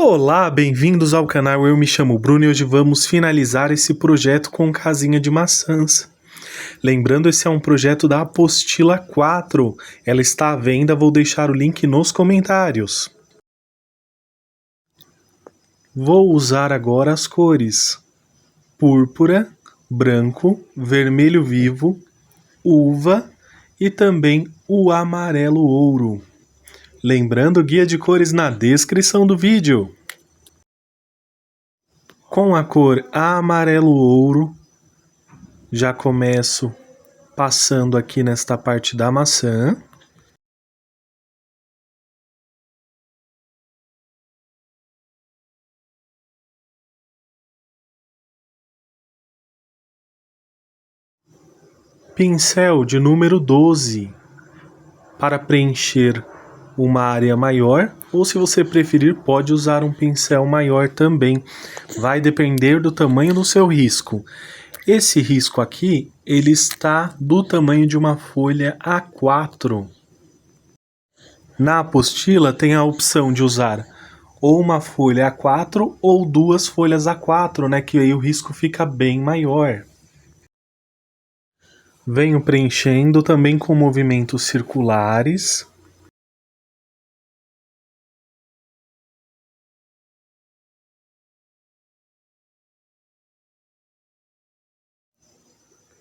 Olá, bem-vindos ao canal. Eu me chamo Bruno e hoje vamos finalizar esse projeto com casinha de maçãs. Lembrando, esse é um projeto da apostila 4. Ela está à venda, vou deixar o link nos comentários. Vou usar agora as cores púrpura, branco, vermelho vivo, uva e também o amarelo ouro. Lembrando, guia de cores na descrição do vídeo. Com a cor amarelo ouro, já começo passando aqui nesta parte da maçã. Pincel de número 12 para preencher uma área maior, ou se você preferir, pode usar um pincel maior também. Vai depender do tamanho do seu risco. Esse risco aqui, ele está do tamanho de uma folha A4. Na apostila tem a opção de usar ou uma folha A4 ou duas folhas A4, né? Que aí o risco fica bem maior. Venho preenchendo também com movimentos circulares.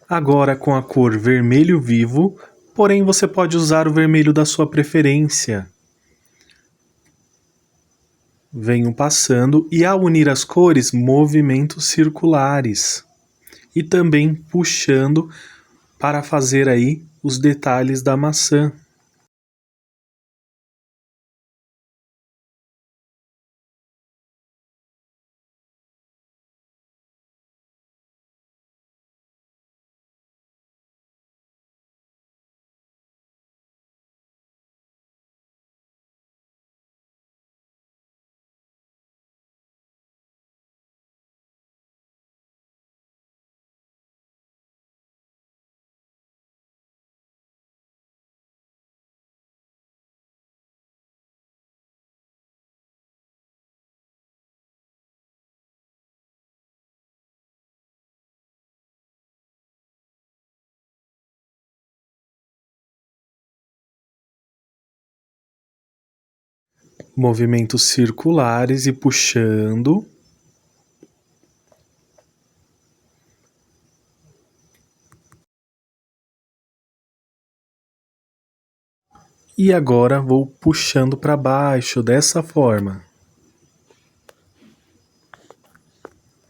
Agora com a cor vermelho vivo, porém você pode usar o vermelho da sua preferência. Venho passando e ao unir as cores, movimentos circulares. E também puxando para fazer aí os detalhes da maçã. Movimentos circulares e puxando. E agora vou puxando para baixo dessa forma.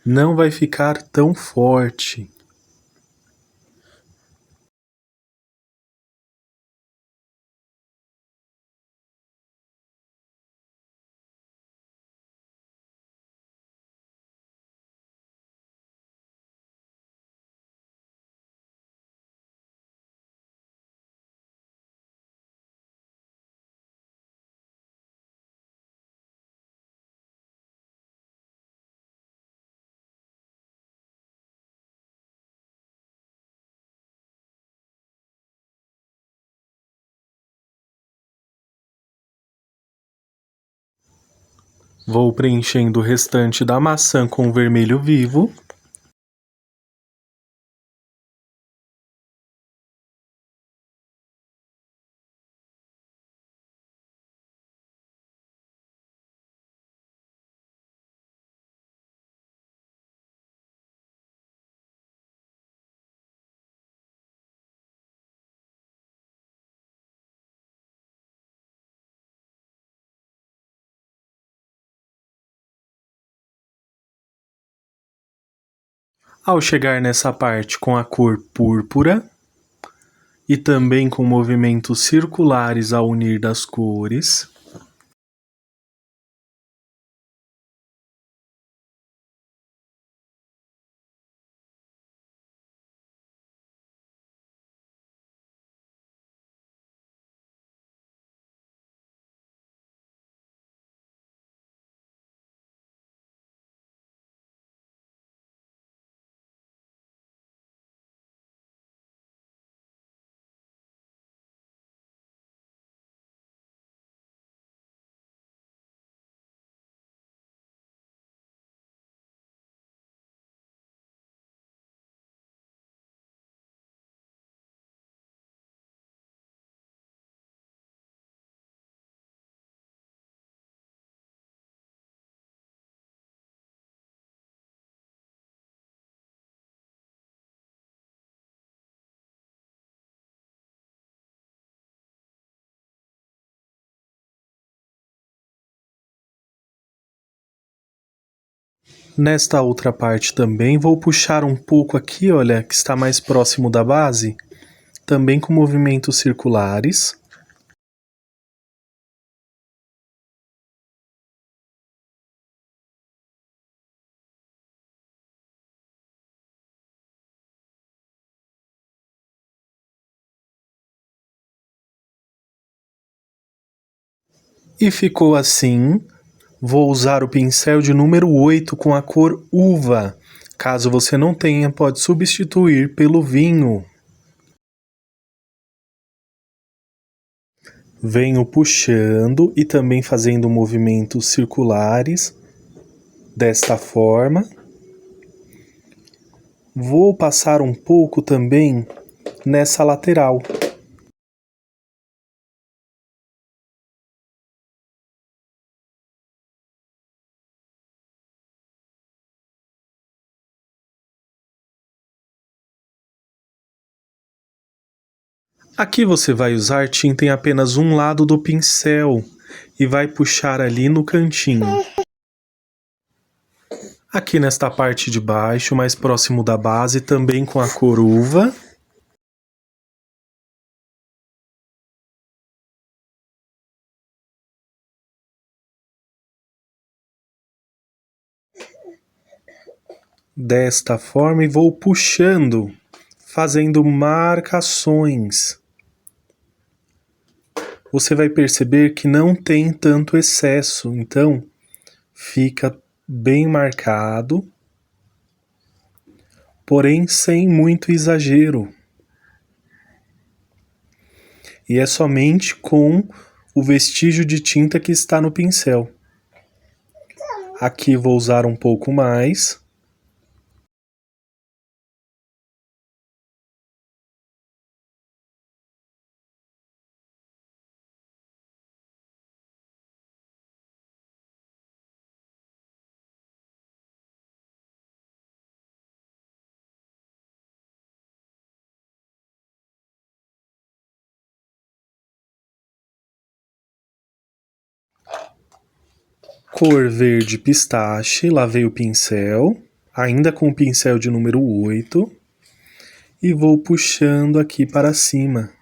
Não vai ficar tão forte. Vou preenchendo o restante da maçã com vermelho vivo. Ao chegar nessa parte com a cor púrpura e também com movimentos circulares ao unir das cores, Nesta outra parte também, vou puxar um pouco aqui, olha, que está mais próximo da base, também com movimentos circulares. E ficou assim. Vou usar o pincel de número 8 com a cor uva. Caso você não tenha, pode substituir pelo vinho. Venho puxando e também fazendo movimentos circulares desta forma. Vou passar um pouco também nessa lateral. Aqui você vai usar tinta em apenas um lado do pincel e vai puxar ali no cantinho. Aqui nesta parte de baixo, mais próximo da base, também com a cor uva. Desta forma, e vou puxando, fazendo marcações. Você vai perceber que não tem tanto excesso, então fica bem marcado, porém sem muito exagero. E é somente com o vestígio de tinta que está no pincel. Aqui vou usar um pouco mais. Cor verde pistache, lavei o pincel, ainda com o pincel de número 8, e vou puxando aqui para cima.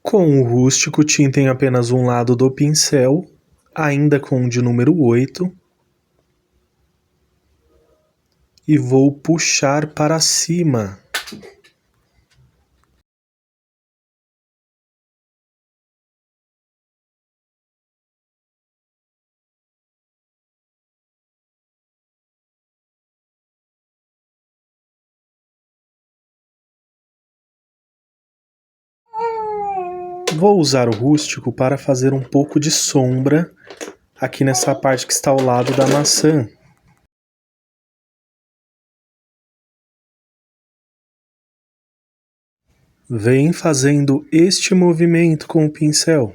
Com o rústico, tinta em apenas um lado do pincel, ainda com o de número 8, e vou puxar para cima. Vou usar o rústico para fazer um pouco de sombra aqui nessa parte que está ao lado da maçã. Vem fazendo este movimento com o pincel.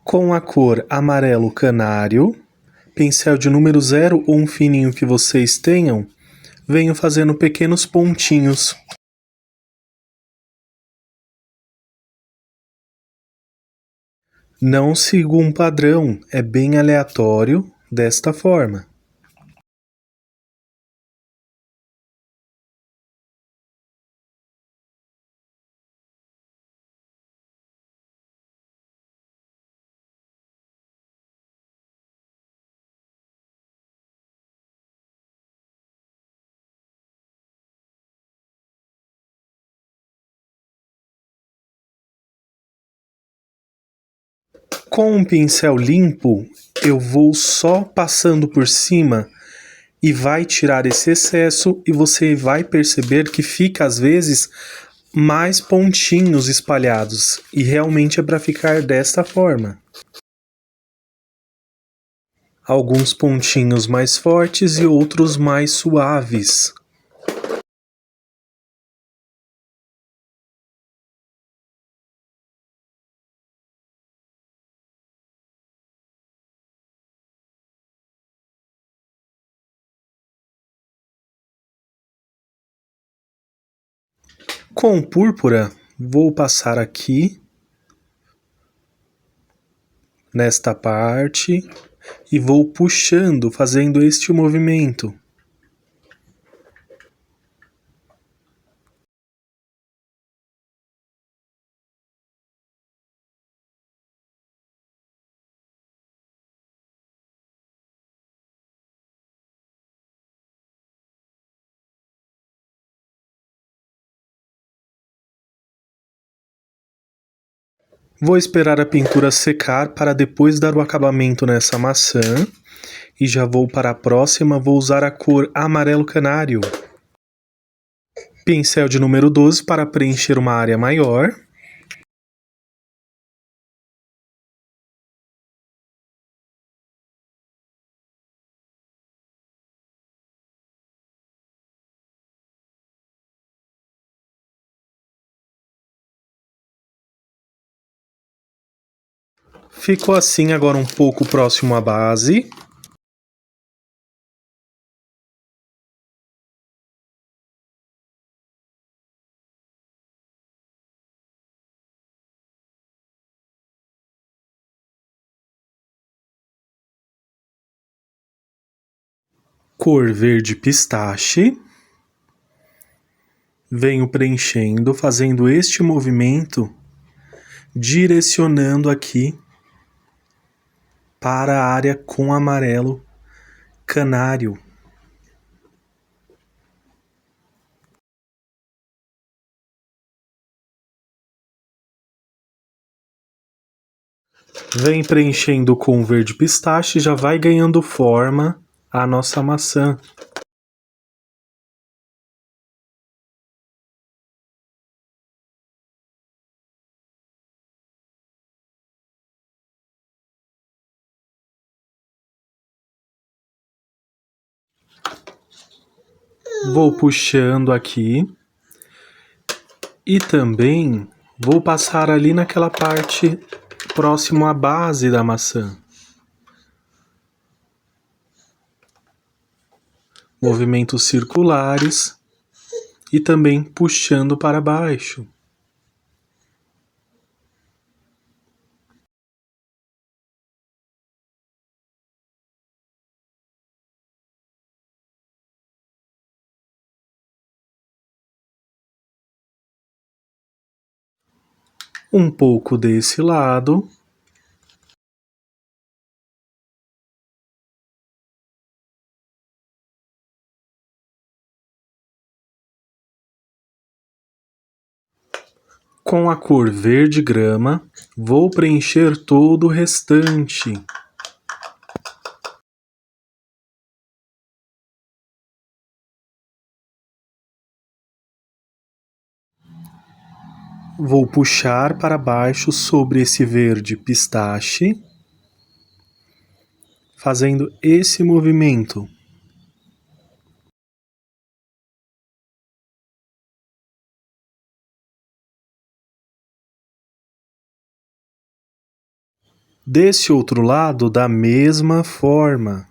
Com a cor amarelo canário, pincel de número 0 ou um fininho que vocês tenham, venho fazendo pequenos pontinhos. Não sigo um padrão, é bem aleatório desta forma. Com um pincel limpo, eu vou só passando por cima e vai tirar esse excesso e você vai perceber que fica às vezes mais pontinhos espalhados e realmente é para ficar desta forma. Alguns pontinhos mais fortes e outros mais suaves. Com púrpura, vou passar aqui, nesta parte, e vou puxando, fazendo este movimento. Vou esperar a pintura secar para depois dar o acabamento nessa maçã. E já vou para a próxima, vou usar a cor amarelo canário. Pincel de número 12 para preencher uma área maior. Ficou assim agora um pouco próximo à base. Cor verde pistache. Venho preenchendo, fazendo este movimento, direcionando aqui para a área com amarelo canário. Vem preenchendo com verde pistache, já vai ganhando forma a nossa maçã. Vou puxando aqui e também vou passar ali naquela parte próximo à base da maçã. Movimentos circulares e também puxando para baixo. Um pouco desse lado. Com a cor verde grama, vou preencher todo o restante. Vou puxar para baixo sobre esse verde pistache, fazendo esse movimento. Desse outro lado, da mesma forma.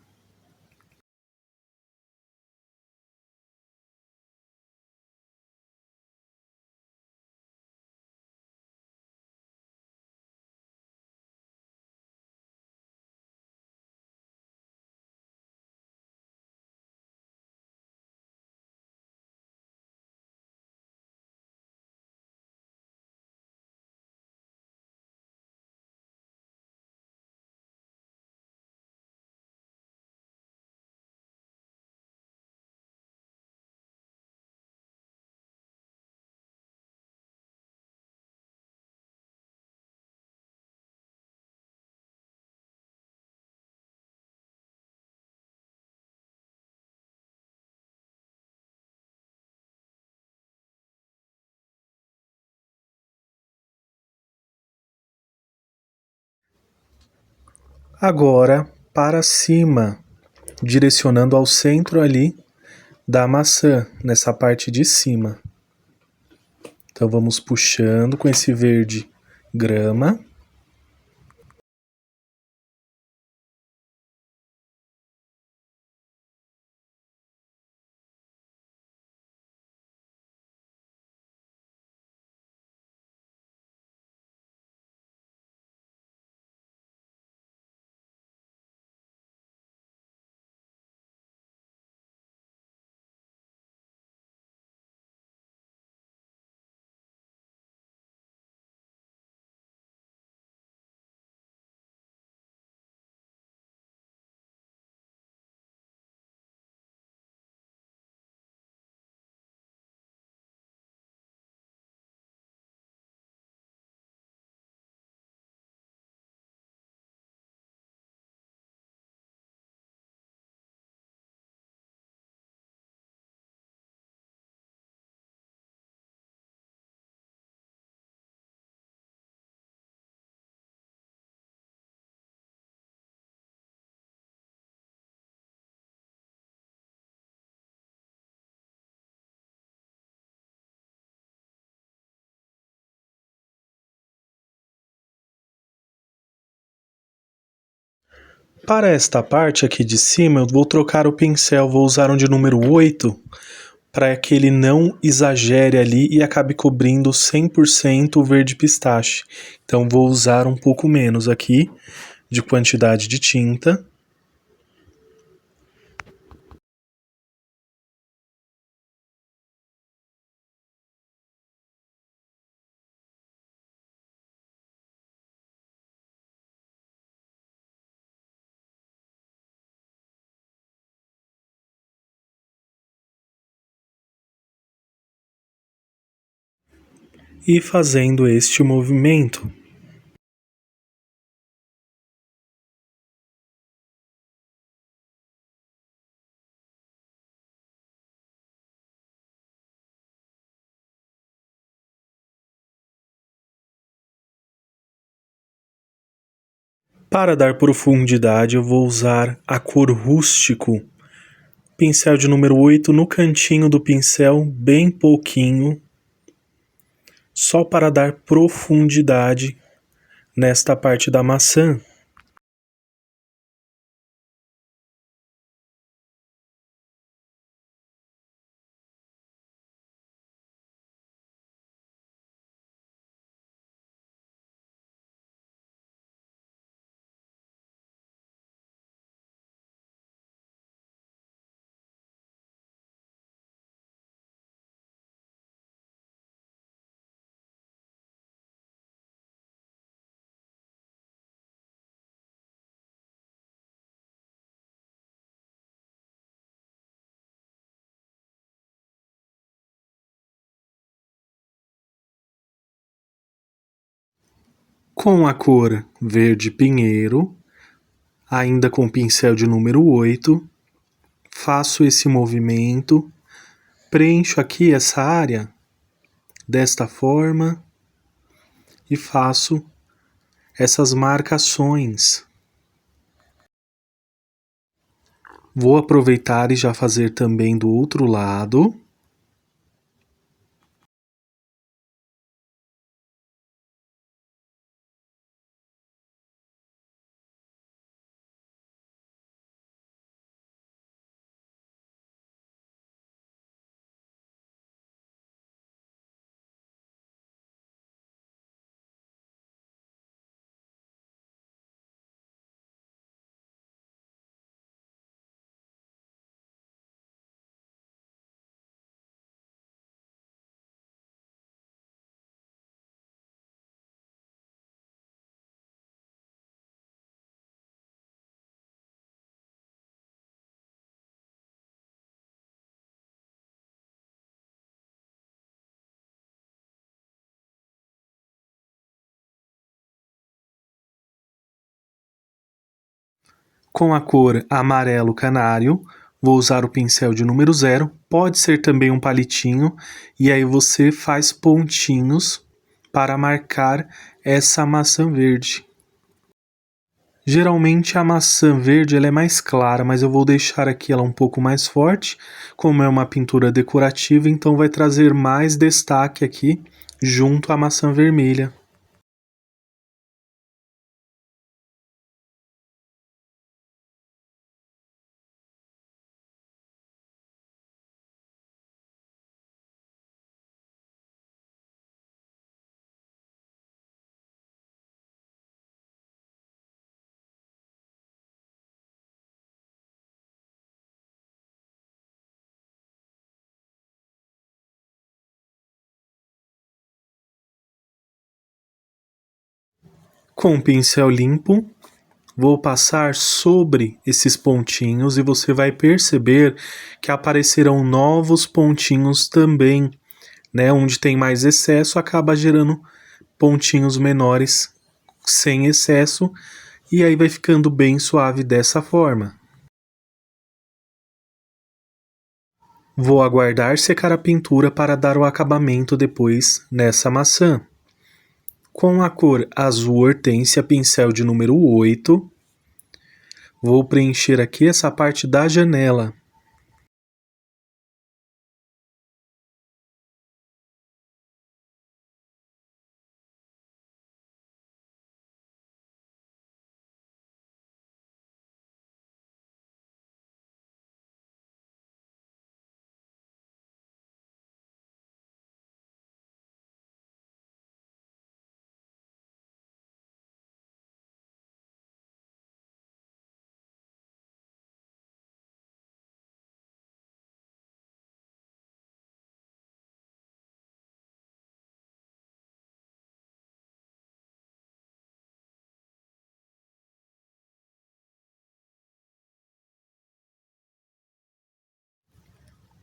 Agora, para cima, direcionando ao centro ali da maçã, nessa parte de cima. Então vamos puxando com esse verde grama. Para esta parte aqui de cima, eu vou trocar o pincel, vou usar um de número 8, para que ele não exagere ali e acabe cobrindo 100% o verde pistache. Então vou usar um pouco menos aqui de quantidade de tinta. E fazendo este movimento. Para dar profundidade, eu vou usar a cor rústico, pincel de número 8 no cantinho do pincel, bem pouquinho, só para dar profundidade nesta parte da maçã. Com a cor verde pinheiro, ainda com o pincel de número 8, faço esse movimento, preencho aqui essa área desta forma e faço essas marcações. Vou aproveitar e já fazer também do outro lado. Com a cor amarelo canário, vou usar o pincel de número 0, pode ser também um palitinho, e aí você faz pontinhos para marcar essa maçã verde. Geralmente a maçã verde ela é mais clara, mas eu vou deixar aqui ela um pouco mais forte, como é uma pintura decorativa, então vai trazer mais destaque aqui junto à maçã vermelha. Com um pincel limpo, vou passar sobre esses pontinhos e você vai perceber que aparecerão novos pontinhos também, né? Onde tem mais excesso, acaba gerando pontinhos menores sem excesso, e aí vai ficando bem suave dessa forma. Vou aguardar secar a pintura para dar o acabamento depois nessa maçã. Com a cor azul hortênsia, pincel de número 8, vou preencher aqui essa parte da janela.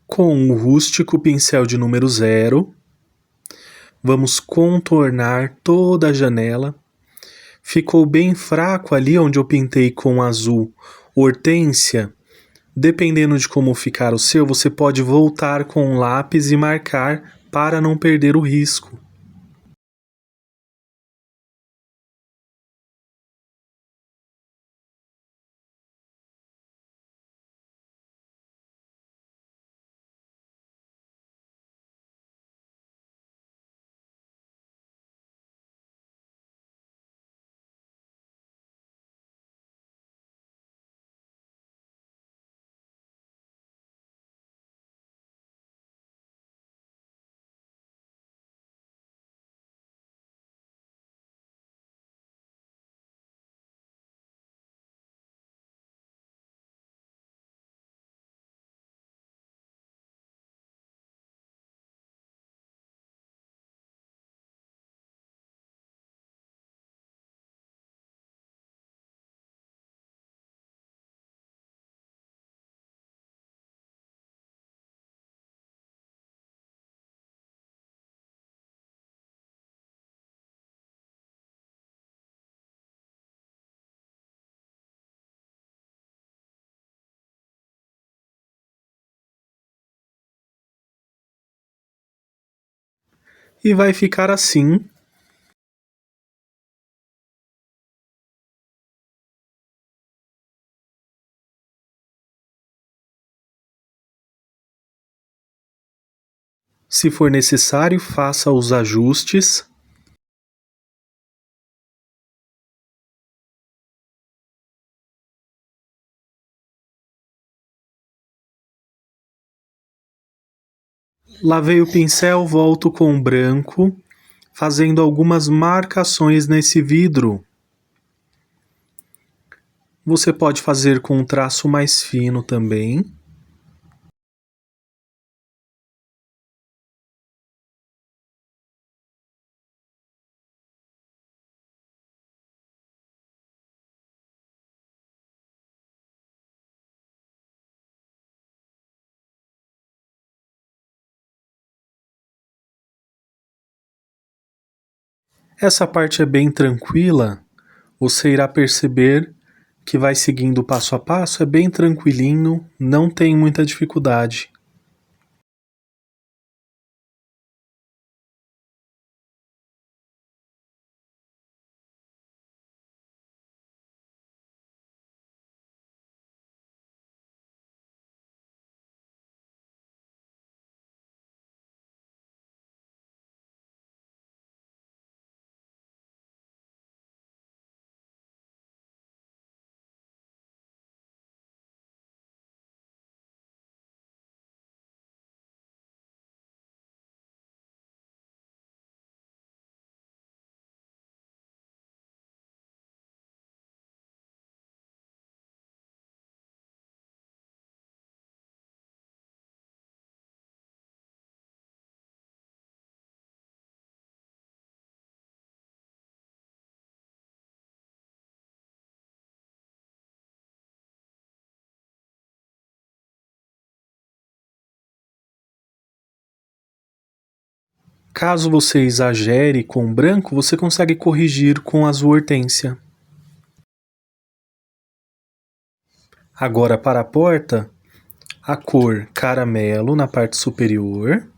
Com o rústico pincel de número 0, vamos contornar toda a janela. Ficou bem fraco ali onde eu pintei com azul hortênsia. Dependendo de como ficar o seu, você pode voltar com o lápis e marcar para não perder o risco. E vai ficar assim. Se for necessário, faça os ajustes. Lavei o pincel, volto com o branco, fazendo algumas marcações nesse vidro. Você pode fazer com um traço mais fino também. Essa parte é bem tranquila, você irá perceber que vai seguindo passo a passo, é bem tranquilinho, não tem muita dificuldade. Caso você exagere com o branco, você consegue corrigir com azul hortênsia. Agora para a porta, a cor caramelo na parte superior.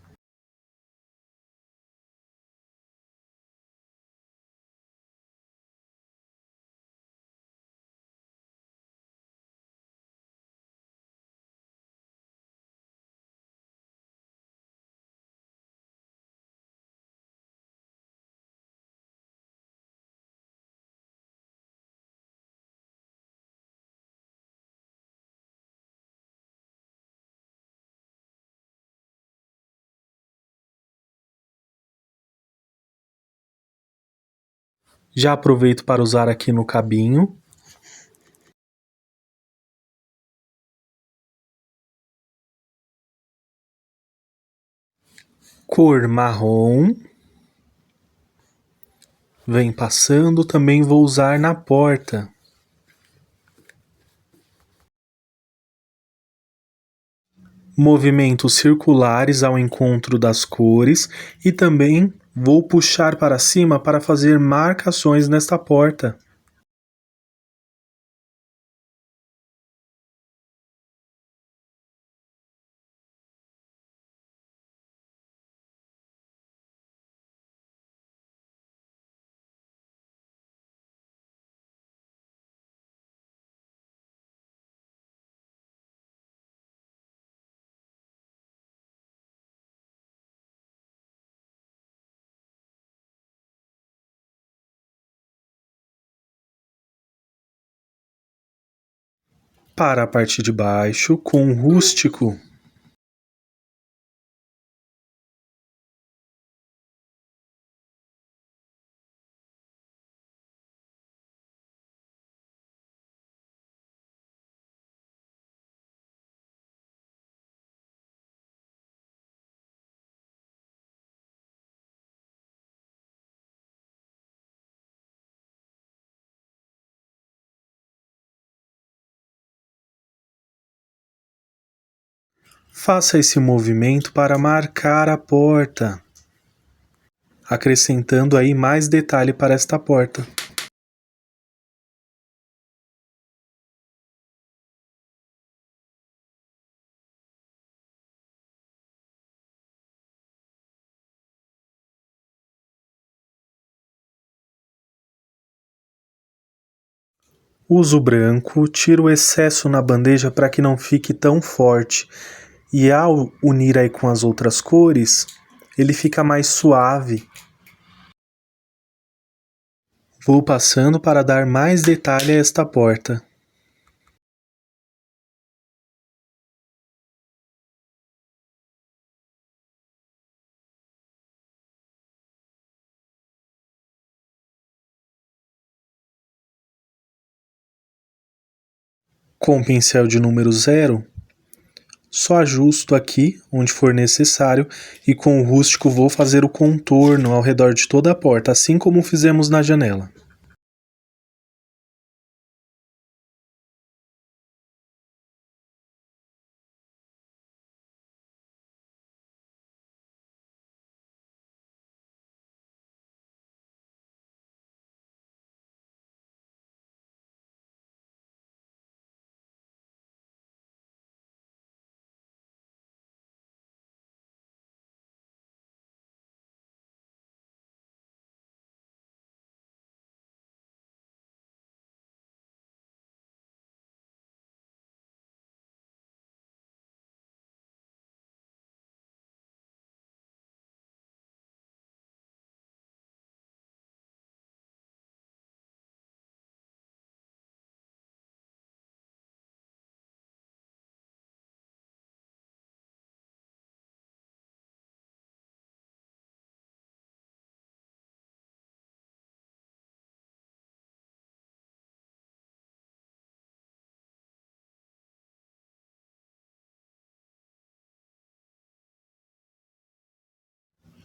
Já aproveito para usar aqui no cabinho. Cor marrom. Vem passando, também vou usar na porta. movimentos circulares ao encontro das cores e também vou puxar para cima para fazer marcações nesta porta. Para a parte de baixo, com rústico. Faça esse movimento para marcar a porta, acrescentando aí mais detalhe para esta porta. Uso branco, tiro o excesso na bandeja para que não fique tão forte. E ao unir aí com as outras cores, ele fica mais suave. Vou passando para dar mais detalhe a esta porta. Com o pincel de número 0, só ajusto aqui onde for necessário e com o rústico vou fazer o contorno ao redor de toda a porta, assim como fizemos na janela.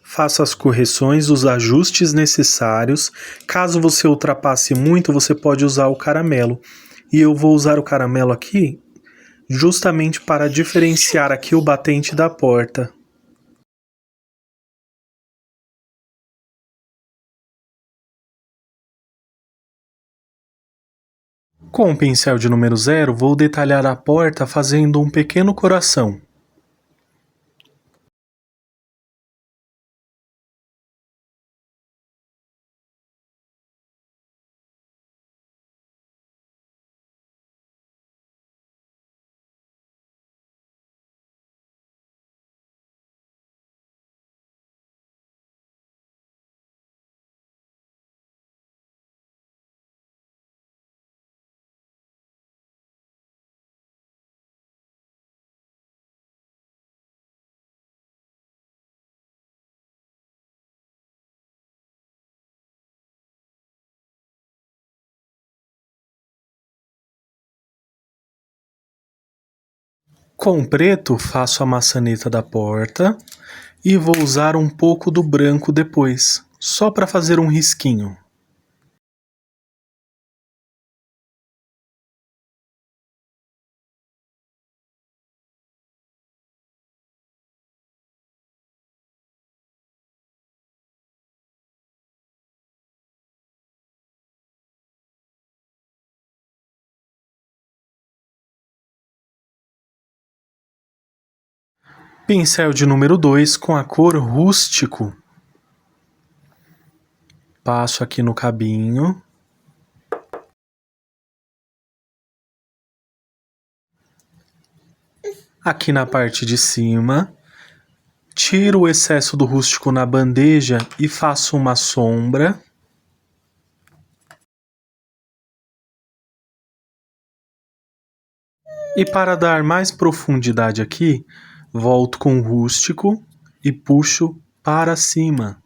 Faça as correções, os ajustes necessários. Caso você ultrapasse muito, você pode usar o caramelo. E eu vou usar o caramelo aqui justamente para diferenciar aqui o batente da porta. Com o pincel de número 0, vou detalhar a porta fazendo um pequeno coração. Com o preto, faço a maçaneta da porta e vou usar um pouco do branco depois, só para fazer um risquinho. Pincel de número 2 com a cor rústico. Passo aqui no cabinho. Aqui na parte de cima. Tiro o excesso do rústico na bandeja e faço uma sombra. E para dar mais profundidade aqui, volto com o rústico e puxo para cima.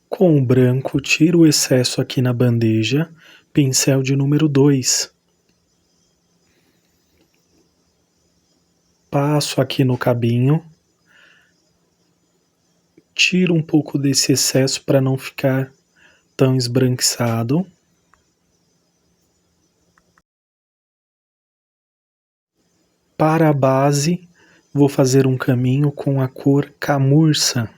Com o branco, tiro o excesso aqui na bandeja, pincel de número 2. Passo aqui no cabinho. Tiro um pouco desse excesso para não ficar tão esbranquiçado. Para a base, vou fazer um caminho com a cor camurça.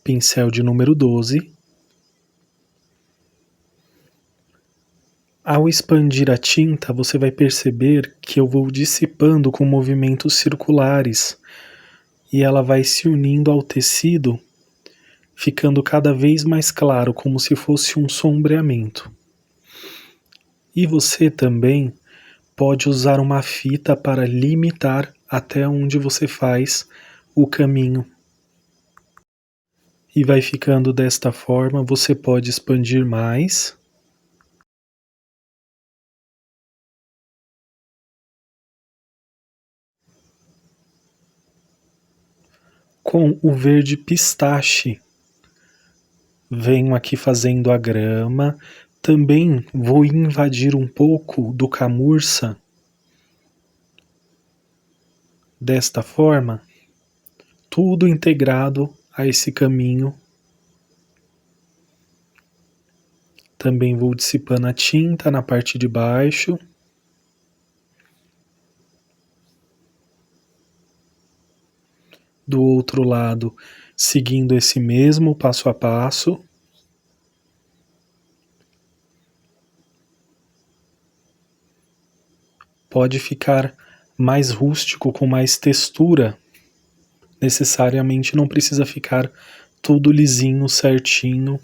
Pincel de número 12. Ao expandir a tinta, você vai perceber que eu vou dissipando com movimentos circulares e ela vai se unindo ao tecido, ficando cada vez mais claro, como se fosse um sombreamento. E você também pode usar uma fita para limitar até onde você faz o caminho. E vai ficando desta forma, você pode expandir mais. Com o verde pistache, venho aqui fazendo a grama. Também vou invadir um pouco do camurça. Desta forma, tudo integrado a esse caminho. Também vou dissipando a tinta na parte de baixo. Do outro lado, seguindo esse mesmo passo a passo. Pode ficar mais rústico, com mais textura. Necessariamente não precisa ficar tudo lisinho, certinho.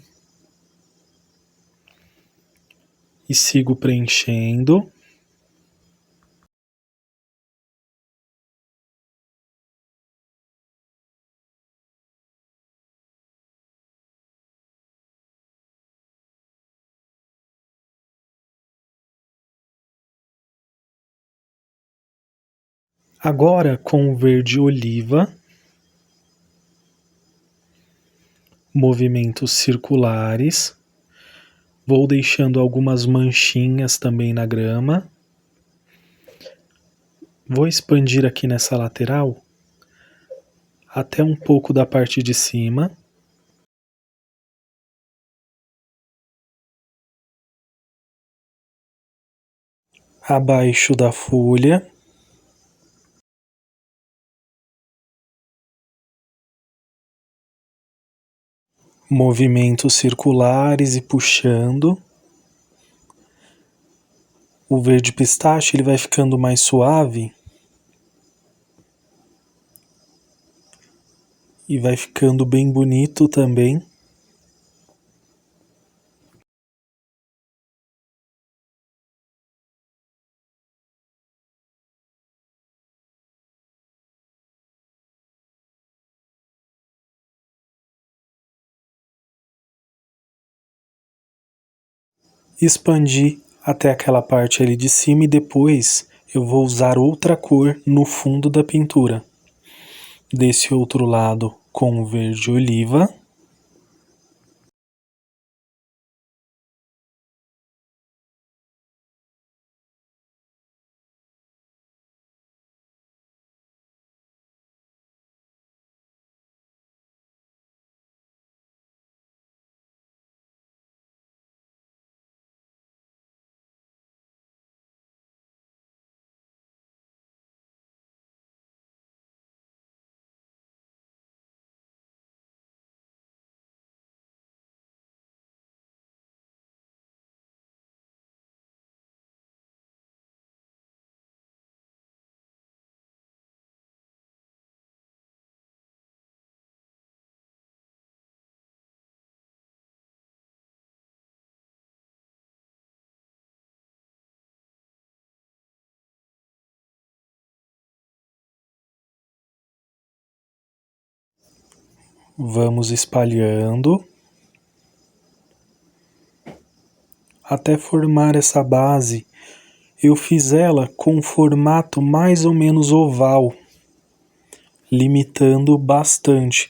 E sigo preenchendo. Agora com o verde oliva, movimentos circulares, vou deixando algumas manchinhas também na grama. Vou expandir aqui nessa lateral até um pouco da parte de cima. Abaixo da folha. Movimentos circulares e puxando. O verde pistache ele vai ficando mais suave e vai ficando bem bonito também. Expandi até aquela parte ali de cima e depois eu vou usar outra cor no fundo da pintura. Desse outro lado com o verde oliva. Vamos espalhando até formar essa base. Eu fiz ela com um formato mais ou menos oval, limitando bastante.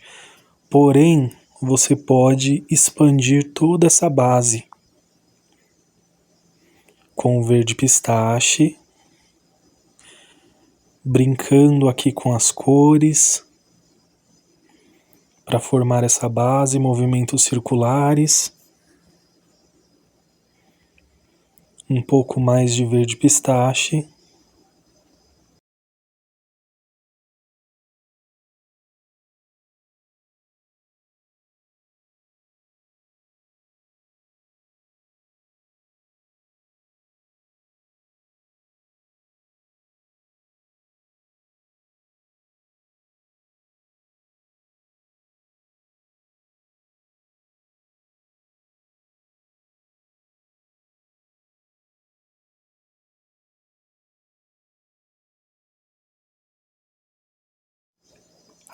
Porém, você pode expandir toda essa base com o verde pistache, brincando aqui com as cores para formar essa base, movimentos circulares. Um pouco mais de verde pistache.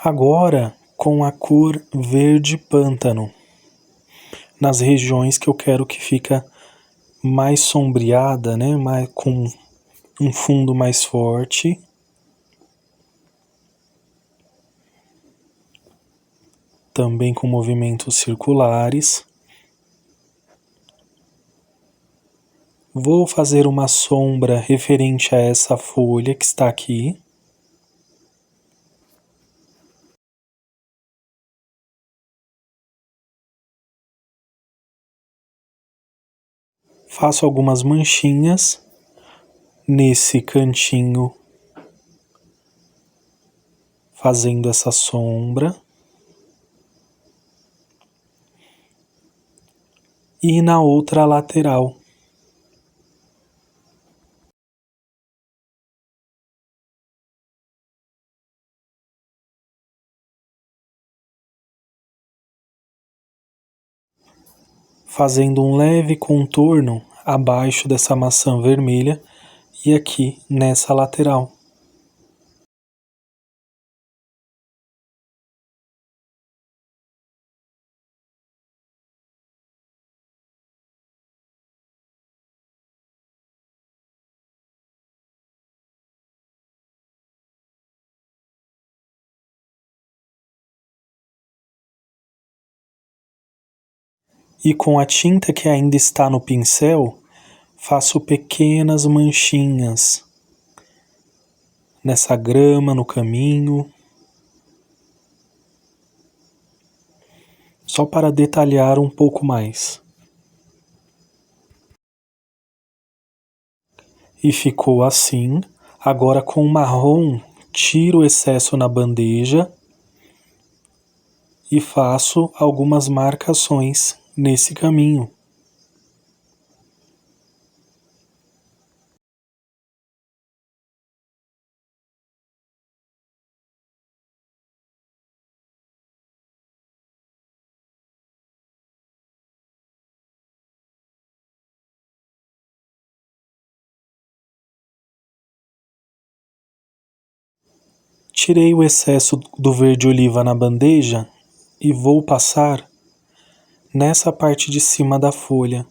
Agora com a cor verde pântano, nas regiões que eu quero que fica mais sombreada, né? Com um fundo mais forte. Também com movimentos circulares. Vou fazer uma sombra referente a essa folha que está aqui. Faço algumas manchinhas nesse cantinho, fazendo essa sombra. E na outra lateral. Fazendo um leve contorno abaixo dessa maçã vermelha e aqui nessa lateral. E com a tinta que ainda está no pincel, faço pequenas manchinhas nessa grama, no caminho, só para detalhar um pouco mais. E ficou assim. Agora com o marrom, tiro o excesso na bandeja e faço algumas marcações nesse caminho. Tirei o excesso do verde oliva na bandeja e vou passar nessa parte de cima da folha.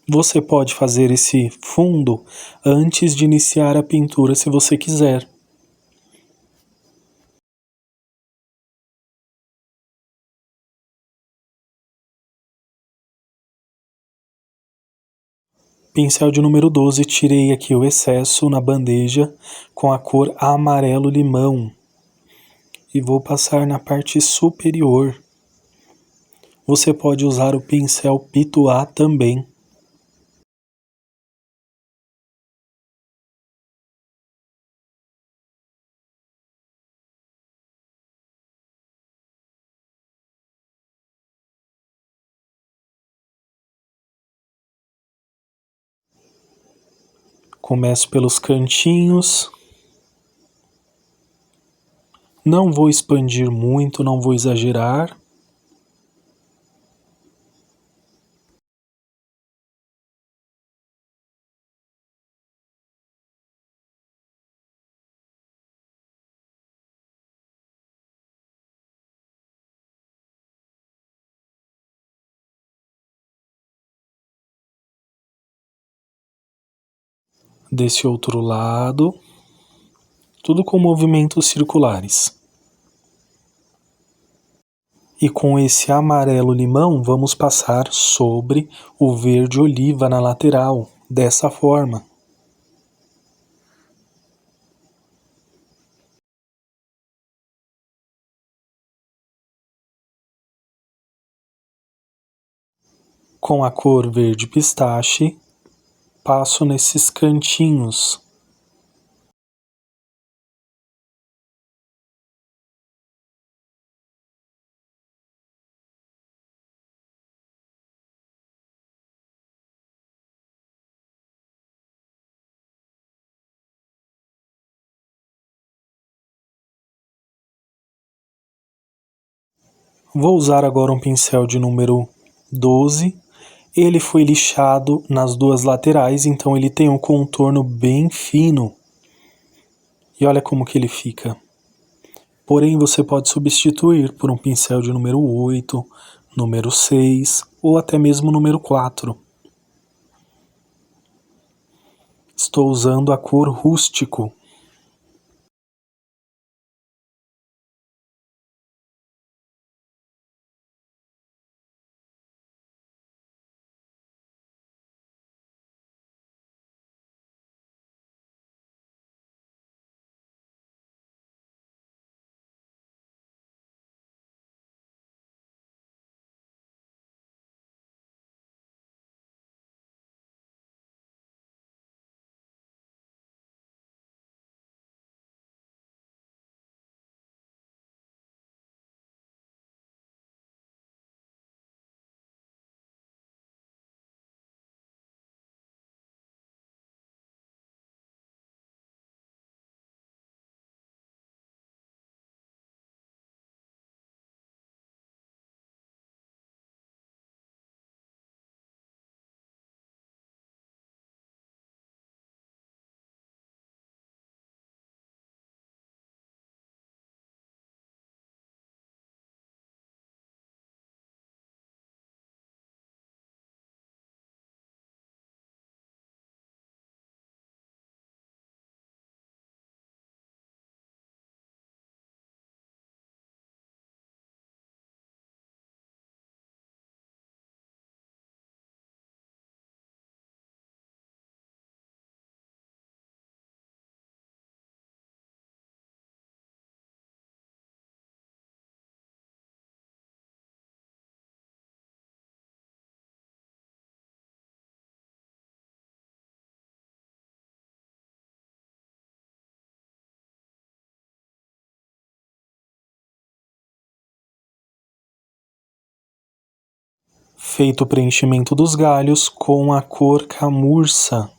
Você pode fazer esse fundo antes de iniciar a pintura se você quiser. Pincel de número 12, tirei aqui o excesso na bandeja com a cor amarelo-limão e vou passar na parte superior. Você pode usar o pincel Pituá também. Começo pelos cantinhos. Não vou expandir muito, não vou exagerar. Desse outro lado, tudo com movimentos circulares. E com esse amarelo limão, vamos passar sobre o verde oliva na lateral, dessa forma. Com a cor verde pistache, passo nesses cantinhos. Vou usar agora um pincel de número 12. Ele foi lixado nas duas laterais, então ele tem um contorno bem fino. E olha como que ele fica. Porém, você pode substituir por um pincel de número 8, número 6 ou até mesmo número 4. Estou usando a cor rústico. Feito o preenchimento dos galhos com a cor camurça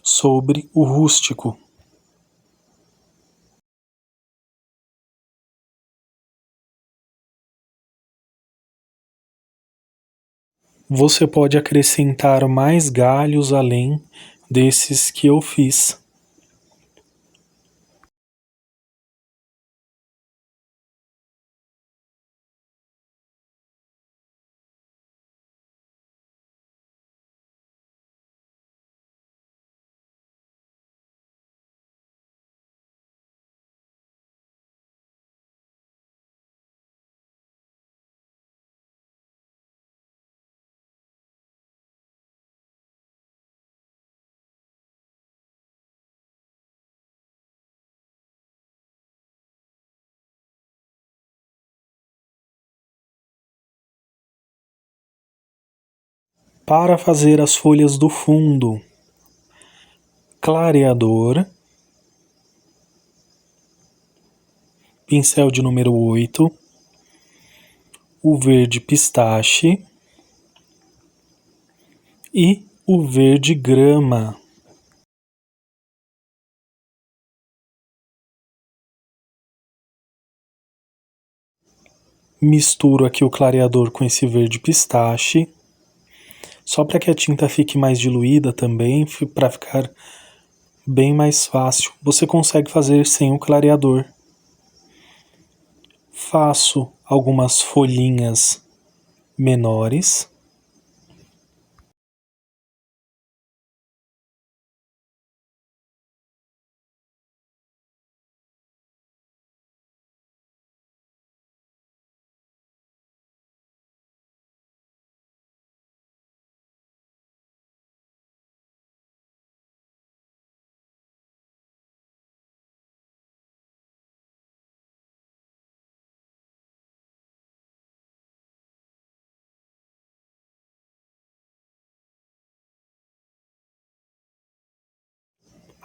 sobre o rústico. Você pode acrescentar mais galhos além desses que eu fiz. Para fazer as folhas do fundo, clareador, pincel de número 8, o verde pistache e o verde grama. Misturo aqui o clareador com esse verde pistache, só para que a tinta fique mais diluída também, para ficar bem mais fácil. Você consegue fazer sem o clareador. Faço algumas folhinhas menores.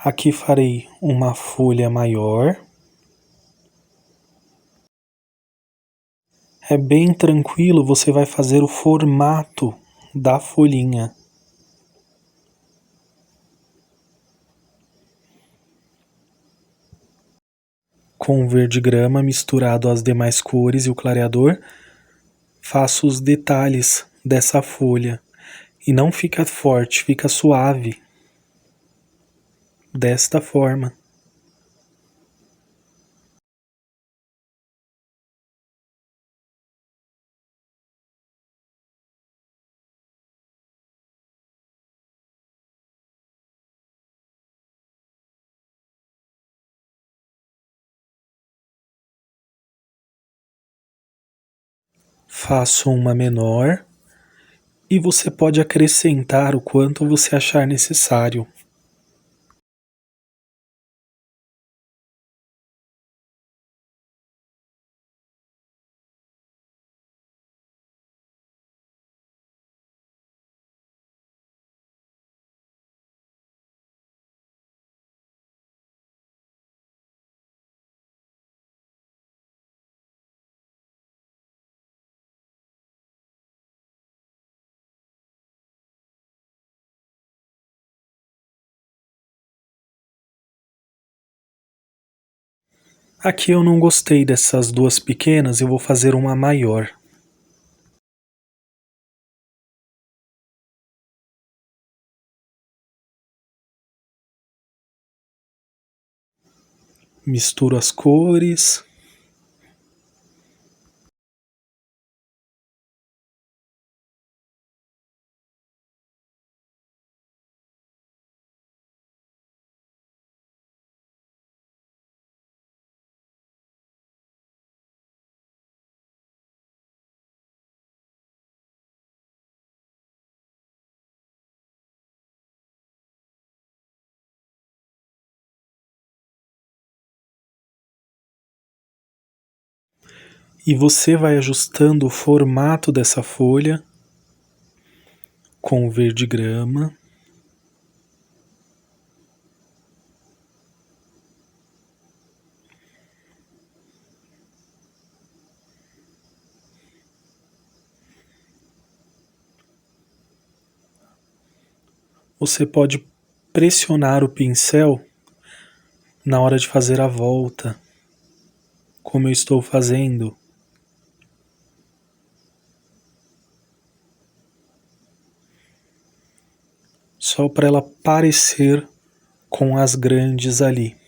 Aqui farei uma folha maior. É bem tranquilo, você vai fazer o formato da folhinha. Com o verde grama misturado às demais cores e o clareador, faço os detalhes dessa folha. E não fica forte, fica suave. Desta forma. Faço uma menor e você pode acrescentar o quanto você achar necessário. Aqui eu não gostei dessas duas pequenas, eu vou fazer uma maior. Misturo as cores. E você vai ajustando o formato dessa folha com o verde grama. Você pode pressionar o pincel na hora de fazer a volta, como eu estou fazendo. Só para ela parecer com as grandes ali.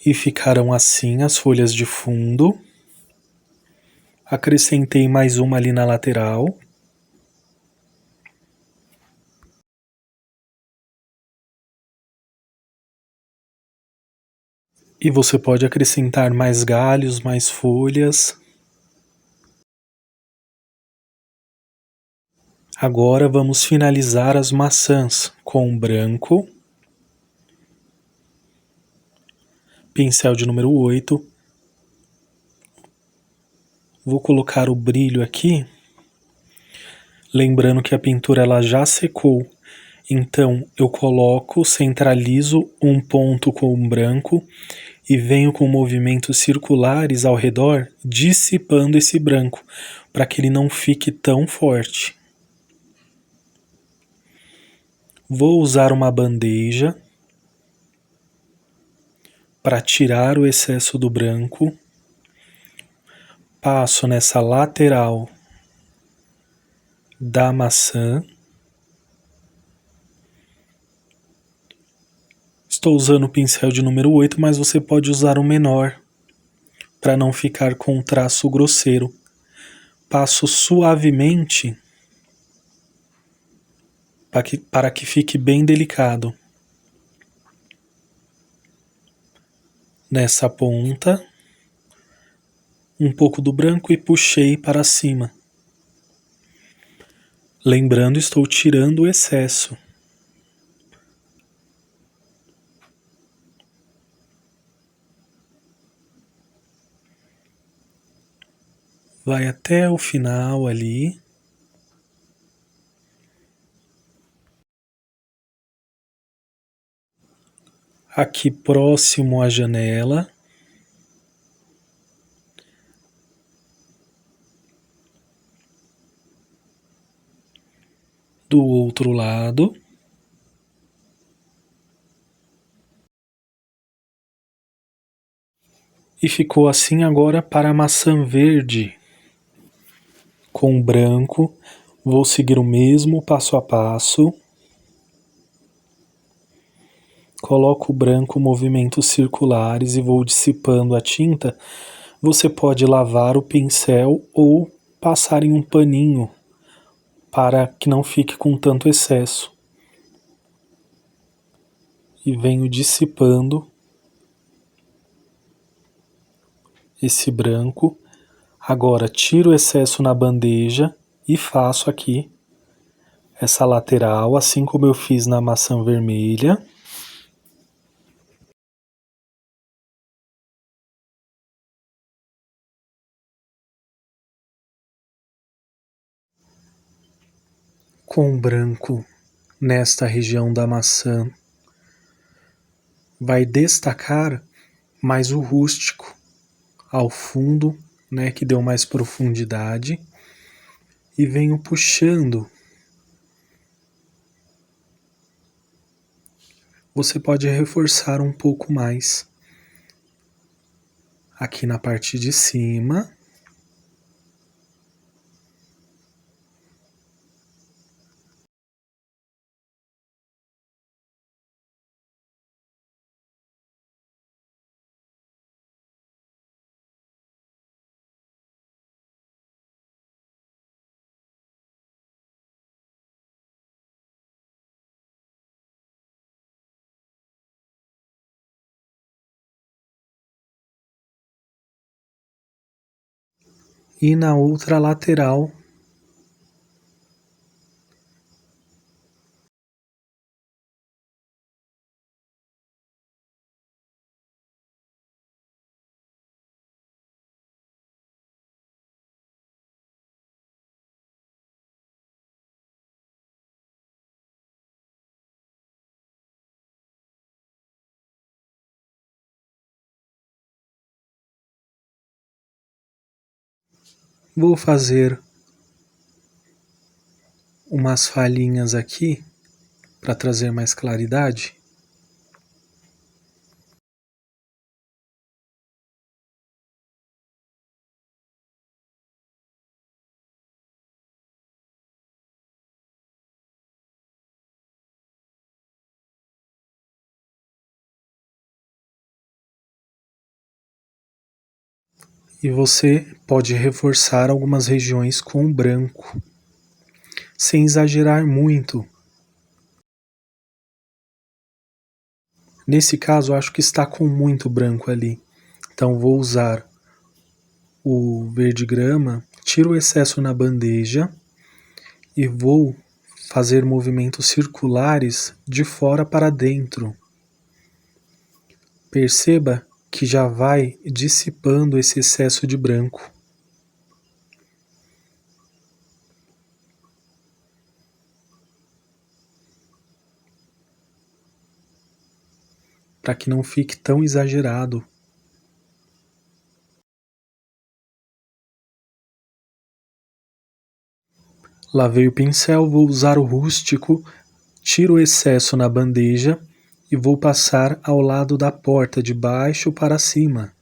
E ficaram assim as folhas de fundo. Acrescentei mais uma ali na lateral. E você pode acrescentar mais galhos, mais folhas. Agora vamos finalizar as maçãs com branco. Pincel de número 8. Vou colocar o brilho aqui. Lembrando que a pintura ela já secou. Então eu coloco, centralizo um ponto com branco e venho com movimentos circulares ao redor, dissipando esse branco, para que ele não fique tão forte. Vou usar uma bandeja para tirar o excesso do branco. Passo nessa lateral da maçã. Estou usando o pincel de número 8, mas você pode usar um menor, para não ficar com um traço grosseiro. Passo suavemente para que fique bem delicado. nessa ponta um pouco do branco e puxei para cima. Lembrando, estou tirando o excesso. Vai até o final ali. Aqui próximo à janela. Do outro lado. E ficou assim agora para a maçã verde. Com branco, vou seguir o mesmo passo a passo. Coloco o branco movimentos circulares e vou dissipando a tinta. Você pode lavar o pincel ou passar em um paninho para que não fique com tanto excesso. E venho dissipando esse branco. Agora tiro o excesso na bandeja e faço aqui essa lateral, assim como eu fiz na maçã vermelha. Com branco nesta região da maçã, vai destacar mais o rústico ao fundo, né, que deu mais profundidade, e venho puxando. Você pode reforçar um pouco mais aqui na parte de cima. E na outra lateral, vou fazer umas falhinhas aqui para trazer mais claridade. E você pode reforçar algumas regiões com branco, sem exagerar muito. Nesse caso, eu acho que está com muito branco ali. Então vou usar o verde grama, tiro o excesso na bandeja e vou fazer movimentos circulares de fora para dentro. Perceba que já vai dissipando esse excesso de branco. Para que não fique tão exagerado. Lavei o pincel, vou usar o rústico, tiro o excesso na bandeja e vou passar ao lado da porta, de baixo para cima.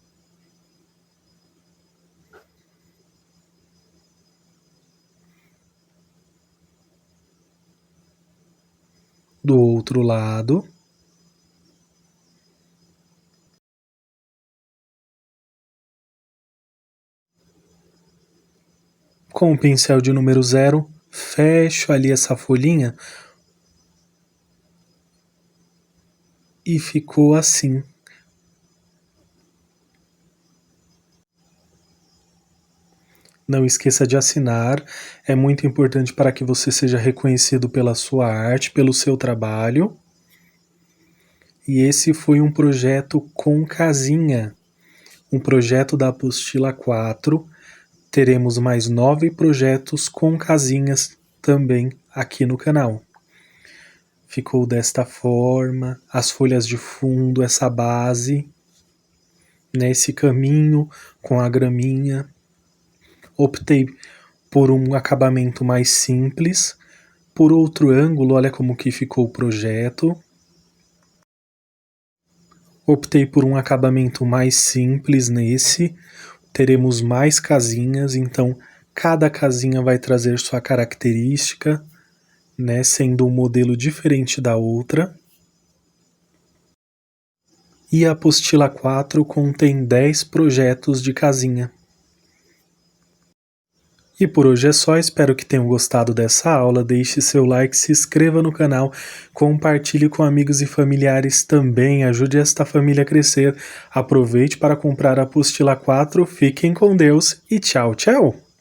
Do outro lado. Com o pincel de número 0, fecho ali essa folhinha e ficou assim. Não esqueça de assinar, é muito importante para que você seja reconhecido pela sua arte, pelo seu trabalho. E esse foi um projeto com casinha, um projeto da apostila 4. Teremos mais 9 projetos com casinhas também aqui no canal. Ficou desta forma, as folhas de fundo, essa base, nesse caminho com a graminha. Optei por um acabamento mais simples. Por outro ângulo, olha como que ficou o projeto. Optei por um acabamento mais simples nesse. Teremos mais casinhas, então cada casinha vai trazer sua característica, né, sendo um modelo diferente da outra. E a apostila 4 contém 10 projetos de casinha. E por hoje é só, espero que tenham gostado dessa aula, deixe seu like, se inscreva no canal, compartilhe com amigos e familiares também, ajude esta família a crescer, aproveite para comprar a apostila 4, fiquem com Deus e tchau, tchau!